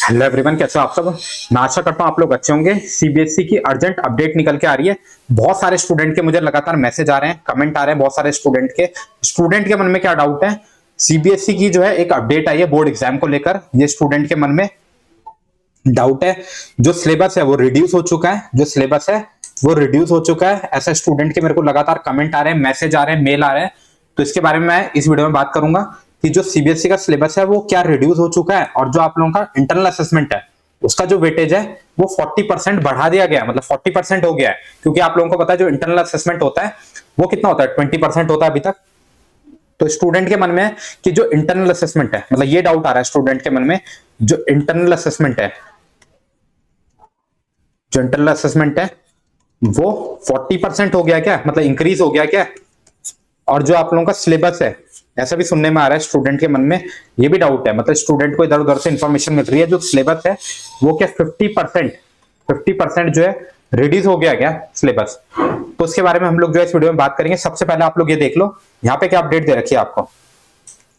Hello everyone, कैसे हो आप सब। मैं आशा करता हूँ आप लोग अच्छे होंगे। सीबीएसई की अर्जेंट अपडेट निकल के आ रही है। बहुत सारे स्टूडेंट के मुझे लगातार मैसेज आ रहे हैं, कमेंट आ रहे हैं बहुत सारे स्टूडेंट के मन में क्या डाउट है। सीबीएसई की जो है एक अपडेट आई है बोर्ड एग्जाम को लेकर, ये स्टूडेंट के मन में डाउट है। जो सिलेबस है वो रिड्यूस हो चुका है, जो सिलेबस है वो रिड्यूस हो चुका है, ऐसा स्टूडेंट के मेरे को लगातार कमेंट आ रहे हैं, मैसेज आ रहे हैं, मेल आ रहे हैं। तो इसके बारे में मैं इस वीडियो में बात करूंगा कि जो सीबीएसई का सिलेबस है वो क्या रिड्यूस हो चुका है, और जो आप लोगों का इंटरनल असेसमेंट है उसका जो वेटेज है वो 40% बढ़ा दिया गया है, मतलब 40% हो गया है। क्योंकि आप लोगों को पता है जो इंटरनल असेसमेंट होता है वो कितना होता है, 20% होता है अभी तक। तो स्टूडेंट के मन में है कि जो इंटरनल असेसमेंट है, मतलब ये डाउट आ रहा है स्टूडेंट के मन में, जो इंटरनल असेसमेंट है, जो इंटरनल असेसमेंट है वो 40% हो गया क्या, मतलब इंक्रीज हो गया क्या। और जो आप लोगों का सिलेबस है, ऐसा भी सुनने में आ रहा है स्टूडेंट के मन में, ये भी डाउट है, मतलब स्टूडेंट को इधर उधर से इंफॉर्मेशन मिल रही है, जो सिलेबस है वो क्या 50% जो है रिड्यूस हो गया क्या सिलेबस। तो उसके बारे में हम लोग जो है इस वीडियो में बात करेंगे। सबसे पहले आप लोग ये देख लो, यहाँ पे क्या अपडेट दे रखी है आपको।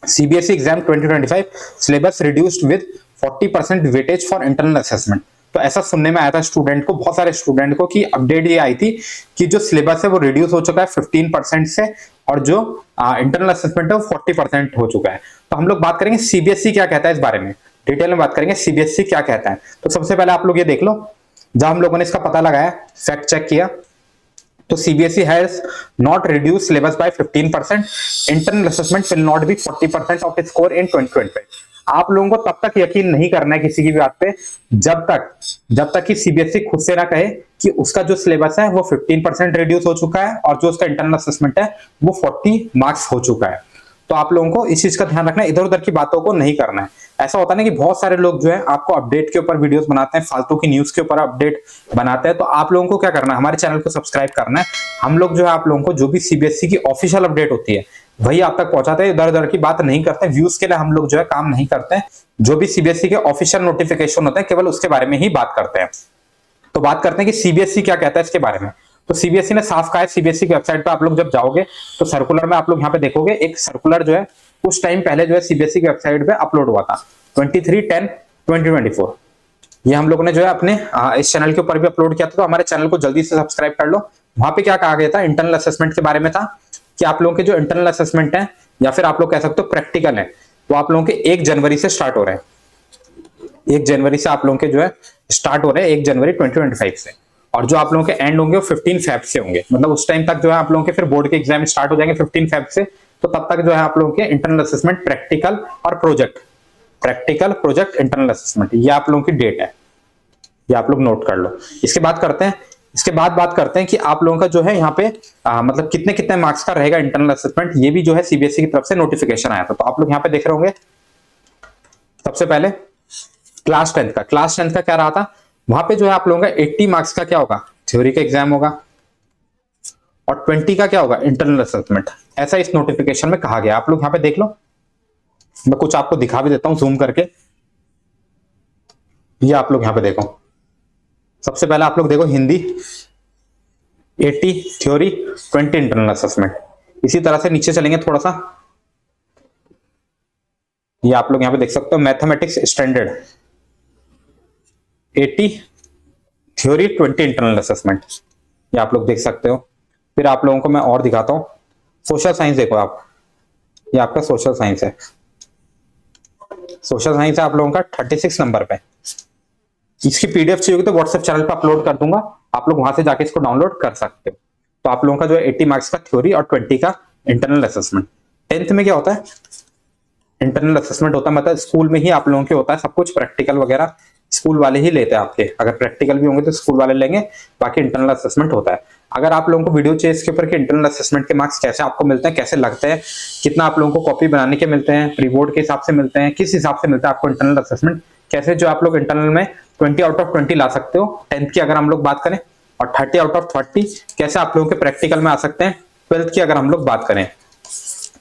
CBSE exam 2025 syllabus reduced with 40% weightage for internal assessment. तो ऐसा सुनने में आया था स्टूडेंट को, बहुत सारे स्टूडेंट को, कि अपडेट ये आई थी कि जो सिलेबस है वो रिड्यूस हो चुका है 15% से, और जो इंटरनल असेसमेंट है वो 40% हो चुका है। तो हम लोग बात करेंगे सीबीएसई क्या कहता है इस बारे में, डिटेल में बात करेंगे सीबीएसई क्या कहता है। तो सबसे पहले आप लोग ये देख लो, जब हम लोगों ने इसका पता लगाया, फैक्ट चेक किया, तो CBSE has not reduced syllabus by 15%. Internal assessment will not be 40% of its score in 2025. आप लोगों को तब तक यकीन नहीं करना है किसी की बात पे जब तक कि सीबीएसई खुद से ना कहे कि उसका जो सिलेबस है वो 15% रिड्यूस हो चुका है और जो उसका इंटरनल असेसमेंट है वो 40 मार्क्स हो चुका है। तो आप लोगों को इस चीज का ध्यान रखना है, इधर उधर की बातों को नहीं करना है। ऐसा होता है ना कि बहुत सारे लोग जो है आपको अपडेट के ऊपर वीडियोस बनाते हैं, फालतू की न्यूज के ऊपर अपडेट बनाते हैं। तो आप लोगों को क्या करना है, हमारे चैनल को सब्सक्राइब करना है। हम लोग जो है आप लोगों को जो भी सीबीएसई की ऑफिशियल अपडेट होती है वही आप तक पहुंचाते हैं, इधर उधर की बात नहीं करते, व्यूज के लिए हम लोग जो है काम नहीं करते हैं। जो भी सीबीएसई के ऑफिशियल नोटिफिकेशन होते हैं केवल उसके बारे में ही बात करते हैं। तो बात करते हैं कि सीबीएसई क्या कहता है इसके बारे में। तो सीबीएसई ने साफ कहा है, सीबीएसई की वेबसाइट पर आप लोग जब जाओगे तो सर्कुलर में आप लोग यहाँ पे देखोगे, एक सर्कुलर जो है कुछ टाइम पहले जो है सीबीएसई की वेबसाइट पे अपलोड हुआ था 23/10/2024। ये हम लोगों ने जो है अपने इस चैनल के ऊपर भी अपलोड किया था, तो हमारे चैनल को जल्दी से सब्सक्राइब कर लो। वहां पे क्या कहा गया था, इंटरनल असेसमेंट के बारे में था कि आप लोगों के जो इंटरनल असेसमेंट है या फिर आप लोग कह सकते हो प्रैक्टिकल है, वो आप लोगों के 1 जनवरी से स्टार्ट हो रहे हैं। 1 जनवरी से आप लोगों के जो है स्टार्ट हो रहे हैं, 1 जनवरी 2025 से, और जो आप लोगों के एंड होंगे वो 15 फेब से होंगे। मतलब उस टाइम तक जो है आप लोगों के फिर बोर्ड के एग्जाम स्टार्ट हो जाएंगे 15 फेब से। तो तब तक जो है आप लोगों के इंटरनल असेसमेंट, प्रैक्टिकल और प्रोजेक्ट इंटरनल असेसमेंट, ये आप लोगों की डेट है, ये आप लोग नोट कर लो। इसके बाद बात करते हैं कि आप लोगों का जो है यहाँ पे मतलब कितने कितने मार्क्स का रहेगा इंटरनल असेसमेंट। ये भी जो है सीबीएसई की तरफ से नोटिफिकेशन आया था, तो आप लोग यहाँ पे देख रहे होंगे। सबसे पहले क्लास 10 का क्या रहा था, वहां पे जो है आप लोगों का 80 मार्क्स का क्या होगा, थ्योरी का एग्जाम होगा, और 20 का क्या होगा, इंटरनल असेसमेंट। ऐसा इस नोटिफिकेशन में कहा गया। आप लोग यहाँ पे देख लो, मैं कुछ आपको दिखा भी देता हूं जूम करके। ये आप लोग यहाँ पे देखो, सबसे पहले आप लोग देखो हिंदी 80 थ्योरी 20 इंटरनल असेसमेंट। इसी तरह से नीचे चलेंगे थोड़ा सा, ये आप लोग यहाँ पे देख सकते हो mathematics standard 80 theory 20 internal assessment, ये आप लोग देख सकते हो। फिर आप लोगों को मैं और दिखाता हूं, सोशल साइंस देखो आप, ये आपका सोशल साइंस है, आप लोगों का 36 नंबर पे। इसकी पीडीएफ चाहिए होगी तो व्हाट्सएप चैनल पे अपलोड कर दूंगा, आप लोग वहां से जाके इसको डाउनलोड कर सकते हो। तो आप लोगों का जो है 80 मार्क्स का थ्योरी और 20 का इंटरनल असेसमेंट। 10th में क्या होता है, इंटरनल असेसमेंट होता है, मतलब स्कूल में ही आप लोगों के होता है सब कुछ, प्रैक्टिकल वगैरह स्कूल वाले ही लेते हैं आपके, अगर प्रैक्टिकल भी होंगे तो स्कूल वाले लेंगे, बाकी इंटरनल असेसमेंट होता है। अगर आप लोगों को वीडियो चाहिए इसके ऊपर कि इंटरनल असेसमेंट के मार्क्स कैसे आपको मिलते हैं, कैसे लगते हैं, कितना आप लोगों को कॉपी बनाने के मिलते हैं, प्री बोर्ड के हिसाब से मिलते हैं, किस हिसाब से मिलता है आपको इंटरनल असेसमेंट, कैसे जो आप लोग इंटरनल में 20 आउट ऑफ 20 ला सकते हो 10th की अगर हम लोग बात करें, और 30 आउट ऑफ 30 कैसे आप लोगों के प्रैक्टिकल में आ सकते हैं 12th की अगर हम लोग बात करें।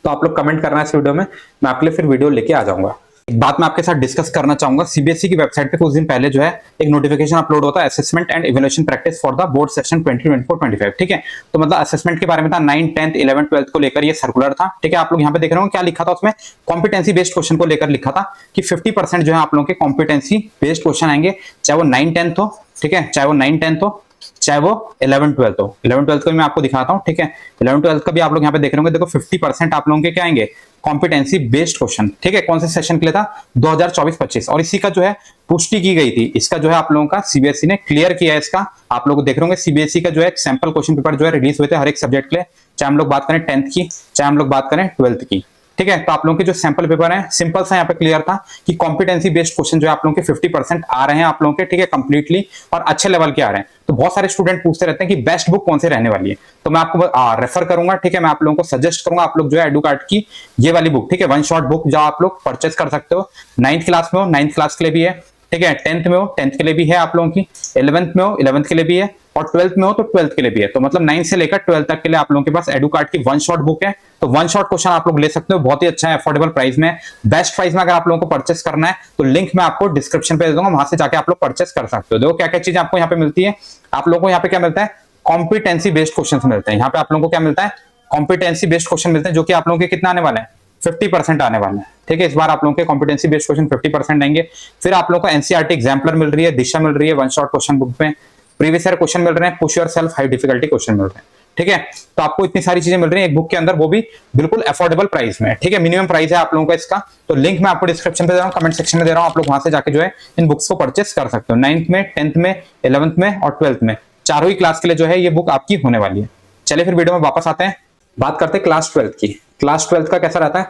तो आप लोग कमेंट करना है इस वीडियो में, मैं आपके लिए फिर वीडियो लेके आ जाऊंगा। एक बात मैं आपके साथ डिस्कस करना चाहूंगा, सीबीएसई की वेबसाइट पे कुछ दिन पहले जो है एक नोटिफिकेशन अपलोड होता है, assessment and evaluation practice for the board session 2024-25, ठीक है। तो मतलब असेसमेंट के बारे में था, 9th 10th 11th 12th को लेकर ये सर्कुलर था, ठीक है। आप लोग यहाँ पे देख रहे हो क्या लिखा था उसमें, कॉम्पिटेंसी बेस्ड क्वेश्चन को लेकर लिखा था कि 50% जो है आप लोगों के कॉम्पिटेंसी बेस्ड क्वेश्चन आएंगे, चाहे वो 9th 10th हो, ठीक है, चाहे वो 9th 10th हो, चाहे वो 11th 12th हो। 11th 12th को मैं आपको दिखाता हूं, ठीक है। 11th 12th का भी आप लोग यहाँ पे देख रहे होंगे, देखो 50% आप लोगों के क्या आएंगे, कॉम्पिटेंसी बेस्ड क्वेश्चन, ठीक है। कौन से सेशन के लिए था, 2024-25, और इसी का जो है पुष्टि की गई थी। इसका जो है आप लोगों का सीबीएसई ने क्लियर किया है इसका। आप लोग देख रहे होंगे सीबीएसई का जो है सैंपल क्वेश्चन पेपर जो है रिलीज हुए थे हर एक सब्जेक्ट के लिए, चाहे हम लोग बात करें 10th की, चाहे हम लोग बात करें 12th की, ठीक है। तो आप लोगों के जो सैंपल पेपर है सिंपल सा यहाँ पे क्लियर था कि कॉम्पिटेंसी बेस्ड क्वेश्चन जो है आप लोगों के 50% आ रहे हैं आप लोगों के, ठीक है, कंप्लीटली, और अच्छे लेवल के आ रहे हैं। तो बहुत सारे स्टूडेंट पूछते रहते हैं कि बेस्ट बुक कौन से रहने वाली है, तो मैं आपको रेफर करूंगा, ठीक है। मैं आप लोगों को सजेस्ट करूंगा, आप लोग जो है एडुकार्ट की ये वाली बुक, ठीक है, वन शॉट बुक जो आप लोग परचेस कर सकते हो। 9th क्लास में हो 9th क्लास के लिए भी है, ठीक है, 10th में हो 10th के लिए भी है आप लोगों की, 11th में हो 11th के लिए भी है, और 12th में हो तो 12th के लिए भी है। तो मतलब 9th से लेकर 12th तक के लिए आप लोगों के पास एडुकार्ट की वन शॉट बुक है। तो वन शॉट क्वेश्चन आप लोग ले सकते हो, बहुत ही अच्छा है, अफोर्डेबल प्राइस में, बेस्ट प्राइस में। अगर आप लोगों को परचेस करना है तो लिंक मैं आपको डिस्क्रिप्शन पे दे दूंगा, वहां से जाके आप लोग परचेस कर सकते हो। देखो क्या क्या चीजें आपको यहाँ पे मिलती है। आप लोगों को यहाँ पे क्या मिलता है, कॉम्पिटेंसी बेस्ड क्वेश्चन मिलते हैं। यहाँ पे आप लोगों को क्या मिलता है, कॉम्पिटेंसी बेस्ड क्वेश्चन मिलते हैं, जो कि आप लोगों के कितना आने वाले हैं, 50% आने वाले हैं, ठीक है। इस बार आप लोगों के कॉम्पिटेंसी बेस्ड क्वेश्चन 50% आएंगे। फिर आप लोगों को एनसीईआरटी एग्जाम्पलर मिल रही है, दिशा मिल रही है वन शॉट क्वेश्चन बुक में, प्रीवियस ईयर क्वेश्चन मिल रहे हैं, push yourself high difficulty question मिल रहे हैं, ठीक है। तो आपको इतनी सारी चीजें मिल रही हैं एक बुक के अंदर, वो भी बिल्कुल अफोर्डेबल प्राइस में, ठीक है। मिनिमम प्राइस है आप लोगों का इसका। तो लिंक मैं आपको डिस्क्रिप्शन पे दे रहा हूँ, कमेंट सेक्शन में दे रहा हूँ, आप लोग वहां से जाके जो है इन बुक्स को परचेस कर सकते हो। 9th में, 10th में, 11th में और 12th में, चारों ही क्लास के लिए जो है ये बुक आपकी होने वाली है। चलिए फिर वीडियो में वापस आते हैं, बात करते हैं क्लास 12th की। क्लास 12th का कैसा रहता है,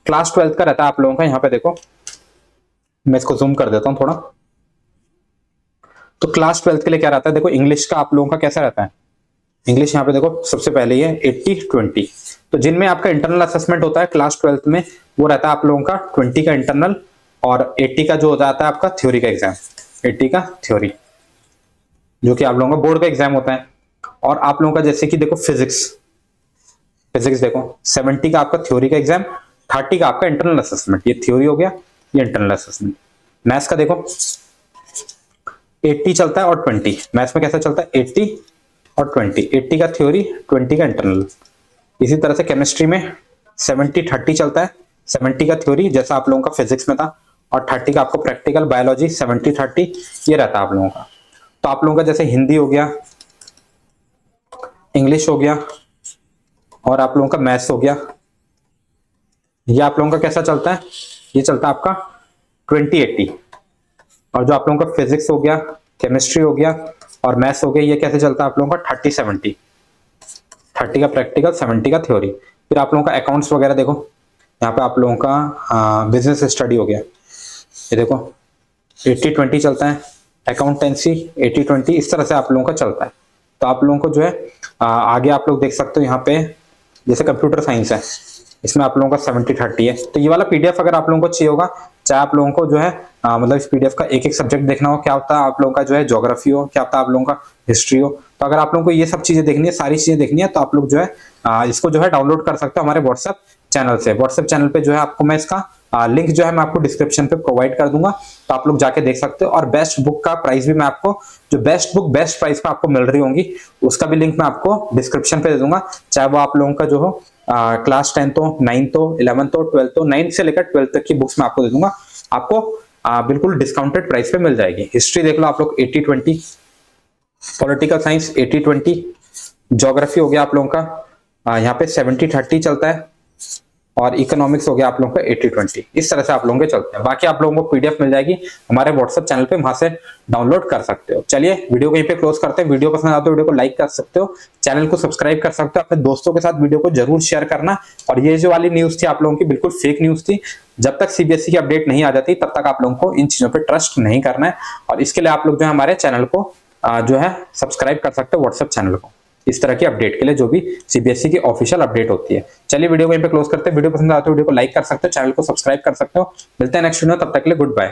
क्लास 12th का रहता है आप लोगों का, यहाँ पे देखो मैं इसको जूम कर देता हूँ थोड़ा। तो क्लास 12th के लिए क्या रहता है, देखो इंग्लिश का आप लोगों का कैसा रहता है। इंग्लिश यहाँ पे देखो सबसे पहले ये 80-20, तो जिनमें आपका इंटरनल असेसमेंट होता है क्लास 12th में, वो रहता है आप लोगों का 20 का इंटरनल और 80 का जो हो जाता है आपका थ्योरी का एग्जाम, 80 का थ्योरी, जो कि आप लोगों का बोर्ड का एग्जाम होता है। और आप लोगों का जैसे कि देखो फिजिक्स देखो 70 का आपका थ्योरी का एग्जाम, 30 का आपका इंटरनल असेसमेंट, ये थ्योरी हो गया, ये इंटरनल असेसमेंट। मैथ्स का देखो 80 चलता है और 20, मैथ्स में कैसा चलता है 80 और 20, 80 का थ्योरी 20 का इंटरनल। इसी तरह से केमिस्ट्री में 70-30 चलता है, 70 का थ्योरी जैसा आप लोगों का फिजिक्स में था, और 30 का आपको प्रैक्टिकल बायोलॉजी, 70-30 ये रहता है आप लोगों का। तो आप लोगों का जैसे हिंदी हो गया, इंग्लिश हो गया, और आप लोगों का मैथ्स हो गया, ये आप लोगों का कैसा चलता है, ये चलता है आपका 20-80। और जो आप लोगों का फिजिक्स हो गया, केमिस्ट्री हो गया और मैथ्स हो गया, ये कैसे चलता है आप लोगों का 30-70, 30 का प्रैक्टिकल, 70 का थ्योरी। फिर आप लोगों का अकाउंट्स वगैरह देखो, यहाँ पे आप लोगों का बिजनेस स्टडी हो गया, ये देखो 80-20 चलता है, अकाउंटेंसी 80-20, इस तरह से आप लोगों का चलता है। तो आप लोगों को जो है आगे आप लोग देख सकते हो यहाँ पे, जैसे कंप्यूटर साइंस है, इसमें आप लोगों का 70-30 है। तो ये वाला पीडीएफ अगर आप लोगों को चाहिए होगा, चाहे आप लोगों को जो है मतलब इस पीडीएफ का एक एक सब्जेक्ट देखना हो, क्या होता है आप लोगों का जो है ज्योग्राफी हो, क्या होता है आप लोगों का हिस्ट्री हो, तो अगर आप लोगों को ये सब चीजें देखनी है, सारी चीजें देखनी है, तो आप लोग जो है इसको जो है डाउनलोड कर सकते हो हमारे व्हाट्सएप चैनल से। व्हाट्सएप चैनल पे जो है आपको मैं इसका लिंक जो है मैं आपको डिस्क्रिप्शन पे प्रोवाइड कर दूंगा, तो आप लोग जाके देख सकते हो। और बेस्ट बुक का प्राइस भी मैं आपको, जो बेस्ट बुक बेस्ट प्राइस पे आपको मिल रही होंगी, उसका भी लिंक मैं आपको डिस्क्रिप्शन पे दे दूंगा। चाहे वो आप लोगों का जो हो क्लास 10th हो, 9th हो, 11th हो, 12th हो, 9th से लेकर 12th तक की बुक्स मैं आपको दे दूंगा, आपको बिल्कुल डिस्काउंटेड प्राइस पे मिल जाएगी। हिस्ट्री देख लो आप लोग 80-20, पॉलिटिकल साइंस 80-20, ज्योग्राफी हो गया आप लोगों का यहाँ पे 70-30 चलता है, और इकोनॉमिक्स हो गया आप लोगों का 80-20, इस तरह से आप लोगों के चलते हैं। बाकी आप लोगों को पीडीएफ मिल जाएगी हमारे व्हाट्सएप चैनल पे, वहां से डाउनलोड कर सकते हो। चलिए वीडियो को यहीं पे क्लोज करते हैं। वीडियो पसंद आता है तो वीडियो को लाइक कर सकते हो, चैनल को सब्सक्राइब कर सकते हो, अपने दोस्तों के साथ वीडियो को जरूर शेयर करना। और ये जो वाली न्यूज थी आप लोगों की बिल्कुल फेक न्यूज थी, जब तक सीबीएसई की अपडेट नहीं आ जाती तब तक आप लोगों को इन चीजों पर ट्रस्ट नहीं करना है। और इसके लिए आप लोग जो है हमारे चैनल को जो है सब्सक्राइब कर सकते हो, व्हाट्सएप चैनल को, इस तरह की अपडेट के लिए जो भी सीबीएसई की ऑफिशियल अपडेट होती है। चलिए वीडियो को यहीं पे क्लोज करते हैं। वीडियो पसंद आते हो वीडियो को लाइक कर सकते हो, चैनल को सब्सक्राइब कर सकते हो। मिलते हैं नेक्स्ट वीडियो, तब तक के लिए गुड बाय।